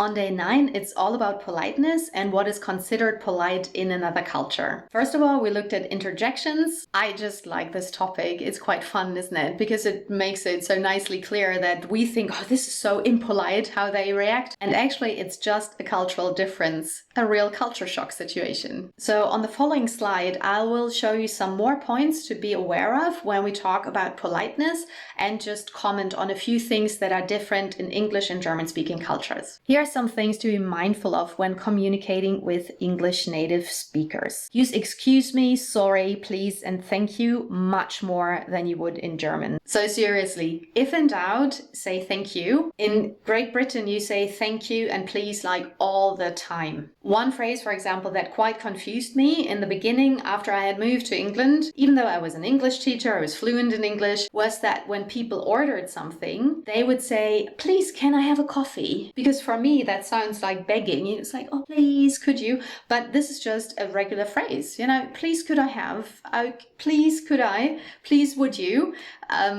On day 9, it's all about politeness and what is considered polite in another culture. First of all, we looked at interjections. I just like this topic. It's quite fun, isn't it? Because it makes it so nicely clear that we think, oh, this is so impolite how they react. And actually, it's just a cultural difference, a real culture shock situation. So on the following slide, I will show you some more points to be aware of when we talk about politeness and just comment on a few things that are different in English and German-speaking cultures. Here are some things to be mindful of when communicating with English native speakers. Use excuse me, sorry, please, and thank you much more than you would in German. So seriously, if in doubt, say thank you. In Great Britain, you say thank you and please like all the time. One phrase, for example, that quite confused me in the beginning after I had moved to England, even though I was an English teacher, I was fluent in English, was that when people ordered something, they would say, please, can I have a coffee? Because for me, that sounds like begging. It's like, oh, please, could you? But this is just a regular phrase, please, could I have? Please, could I? Please, would you?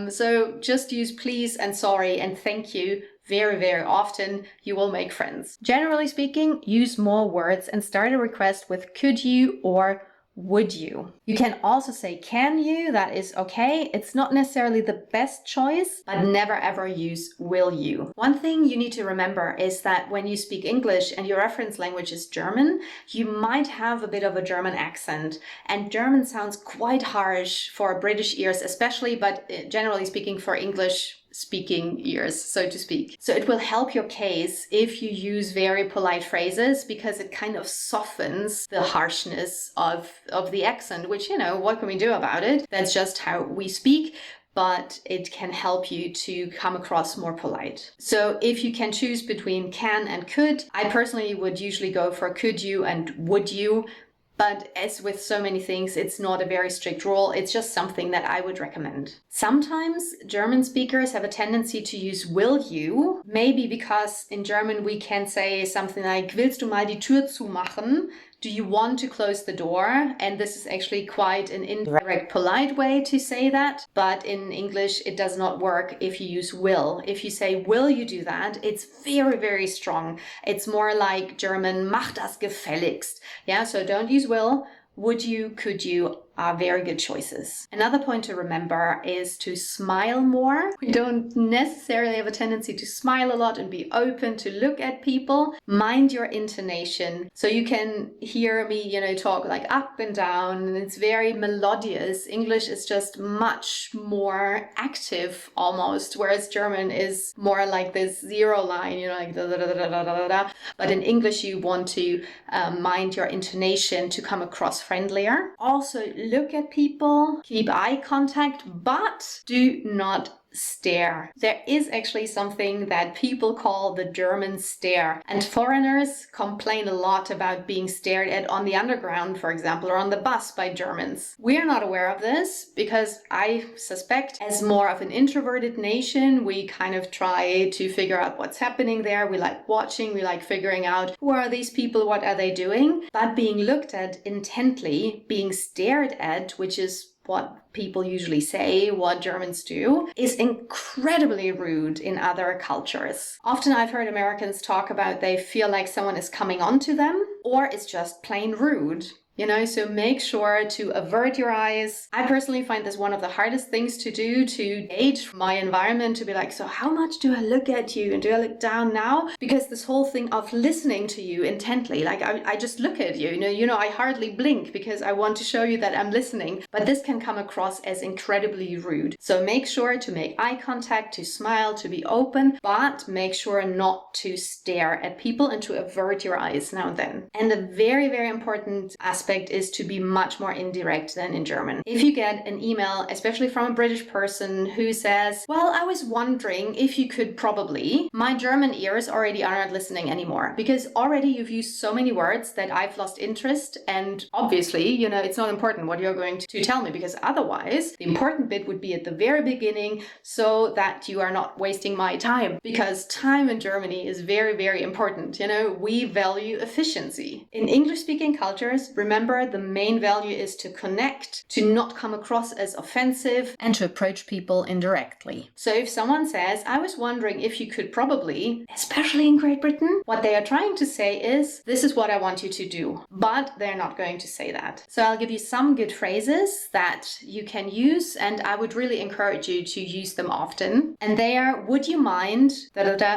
So just use please and sorry and thank you very, very often. You will make friends. Generally speaking, use more words and start a request with could you or would you. You can also say can you, that is okay. It's not necessarily the best choice, but never ever use will you. One thing you need to remember is that when you speak English and your reference language is German, you might have a bit of a German accent, and German sounds quite harsh for British ears especially, but generally speaking for English speaking ears, so to speak. So it will help your case if you use very polite phrases because it kind of softens the harshness of the accent, which, what can we do about it? That's just how we speak. But it can help you to come across more polite. So if you can choose between can and could, I personally would usually go for could you and would you. But as with so many things, it's not a very strict rule. It's just something that I would recommend. Sometimes German speakers have a tendency to use will you, maybe because in German we can say something like, willst du mal die Tür zumachen? Do you want to close the door? And this is actually quite an indirect, polite way to say that. But in English, it does not work if you use will. If you say, will you do that? It's very, very strong. It's more like German, mach das gefälligst. Yeah, so don't use will. Would you, could you are very good choices. Another point to remember is to smile more. We don't necessarily have a tendency to smile a lot and be open to look at people. Mind your intonation. So you can hear me, talk like up and down, and it's very melodious. English is just much more active almost, whereas German is more like this zero line, like da da da da da da da. But in English, you want to mind your intonation to come across friendlier. Also, look at people, keep eye contact, but do not stare. There is actually something that people call the German stare, and foreigners complain a lot about being stared at on the underground, for example, or on the bus by Germans. We are not aware of this because I suspect as more of an introverted nation, we kind of try to figure out what's happening there. We like watching, we like figuring out who are these people, what are they doing, but being looked at intently, being stared at, which is what people usually say, what Germans do, is incredibly rude in other cultures. Often I've heard Americans talk about they feel like someone is coming onto them, or it's just plain rude. So make sure to avert your eyes. I personally find this one of the hardest things to do, to gauge my environment, to be like, so how much do I look at you and do I look down now? Because this whole thing of listening to you intently, like I just look at you, I hardly blink because I want to show you that I'm listening, but this can come across as incredibly rude. So make sure to make eye contact, to smile, to be open, but make sure not to stare at people and to avert your eyes now and then. And a very, very important aspect is to be much more indirect than in German. If you get an email, especially from a British person who says, well, I was wondering if you could probably, my German ears already aren't listening anymore because already you've used so many words that I've lost interest, and obviously, it's not important what you're going to tell me, because otherwise the important bit would be at the very beginning so that you are not wasting my time, because time in Germany is very, very important. We value efficiency. In English-speaking cultures, remember Remember, the main value is to connect, to not come across as offensive, and to approach people indirectly. So if someone says, I was wondering if you could probably, especially in Great Britain, what they are trying to say is, this is what I want you to do. But they're not going to say that. So I'll give you some good phrases that you can use, and I would really encourage you to use them often. And they are, would you mind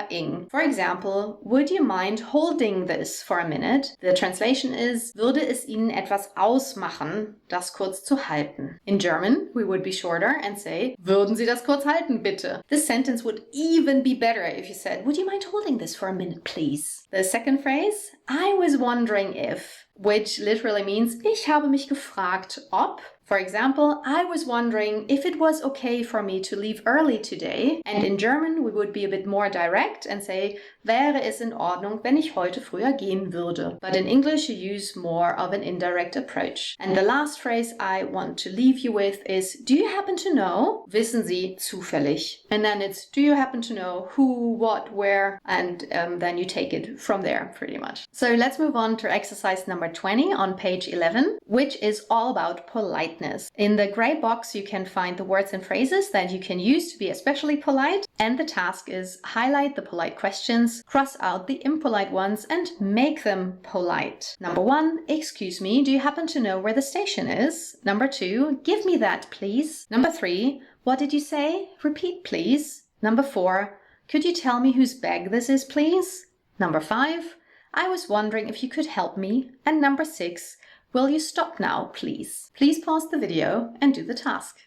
ing? For example, would you mind holding this for a minute? The translation is, würde es Ihnen etwas ausmachen, das kurz zu halten? In German, we would be shorter and say, würden Sie das kurz halten, bitte? This sentence would even be better if you said, would you mind holding this for a minute, please? The second phrase, I was wondering if, which literally means, ich habe mich gefragt, ob. For example, I was wondering if it was okay for me to leave early today. And in German, we would be a bit more direct and say, wäre es in Ordnung, wenn ich heute früher gehen würde? But in English, you use more of an indirect approach. And the last phrase I want to leave you with is, do you happen to know? Wissen Sie zufällig? And then it's, do you happen to know who, what, where? And then you take it from there, pretty much. So let's move on to exercise number 20 on page 11, which is all about politeness. In the gray box, you can find the words and phrases that you can use to be especially polite. And the task is highlight the polite questions, cross out the impolite ones, and make them polite. Number 1, excuse me, do you happen to know where the station is? Number 2, give me that, please. Number 3, what did you say? Repeat, please. Number 4, could you tell me whose bag this is, please? Number 5, I was wondering if you could help me. And number 6, will you stop now, please? Please pause the video and do the task.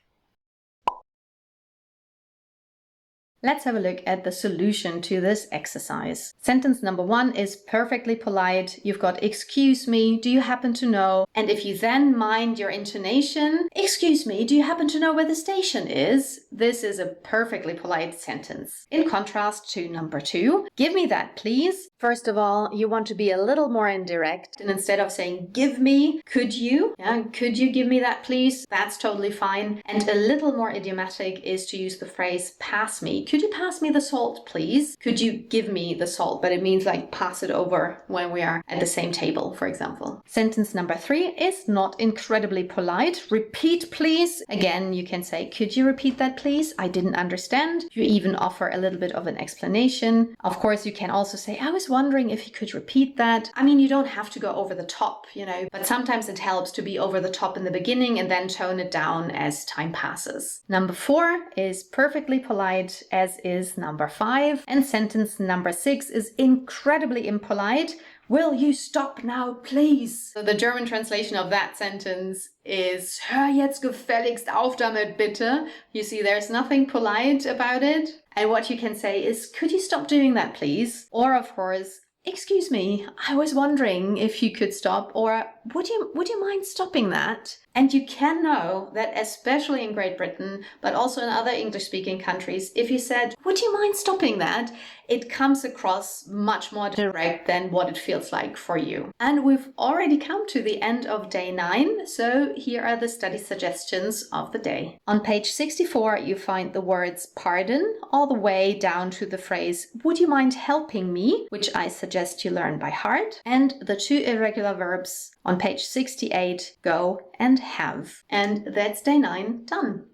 Let's have a look at the solution to this exercise. Sentence number 1 is perfectly polite. You've got excuse me, do you happen to know? And if you then mind your intonation, excuse me, do you happen to know where the station is? This is a perfectly polite sentence. In contrast to number 2, give me that please. First of all, you want to be a little more indirect, and instead of saying give me, could you? Yeah, could you give me that please? That's totally fine. And a little more idiomatic is to use the phrase pass me. Could you pass me the salt, please? Could you give me the salt? But it means like pass it over when we are at the same table, for example. Sentence number 3 is not incredibly polite. Repeat, please. Again, you can say, could you repeat that, please? I didn't understand. You even offer a little bit of an explanation. Of course, you can also say, I was wondering if you could repeat that. I mean, you don't have to go over the top, but sometimes it helps to be over the top in the beginning and then tone it down as time passes. Number 4 is perfectly polite, as is number 5. And sentence number 6 is incredibly impolite. Will you stop now, please? So the German translation of that sentence is, hör jetzt gefälligst auf damit, bitte. You see, there's nothing polite about it. And what you can say is, could you stop doing that, please? Or, of course, excuse me, I was wondering if you could stop, or would you mind stopping that? And you can know that, especially in Great Britain, but also in other English-speaking countries, if you said, would you mind stopping that? It comes across much more direct than what it feels like for you. And we've already come to the end of day 9, so here are the study suggestions of the day. On page 64, you find the words pardon all the way down to the phrase, would you mind helping me? Which I suggest you learn by heart. And the 2 irregular verbs on page 68, go and have. And that's day 9 done.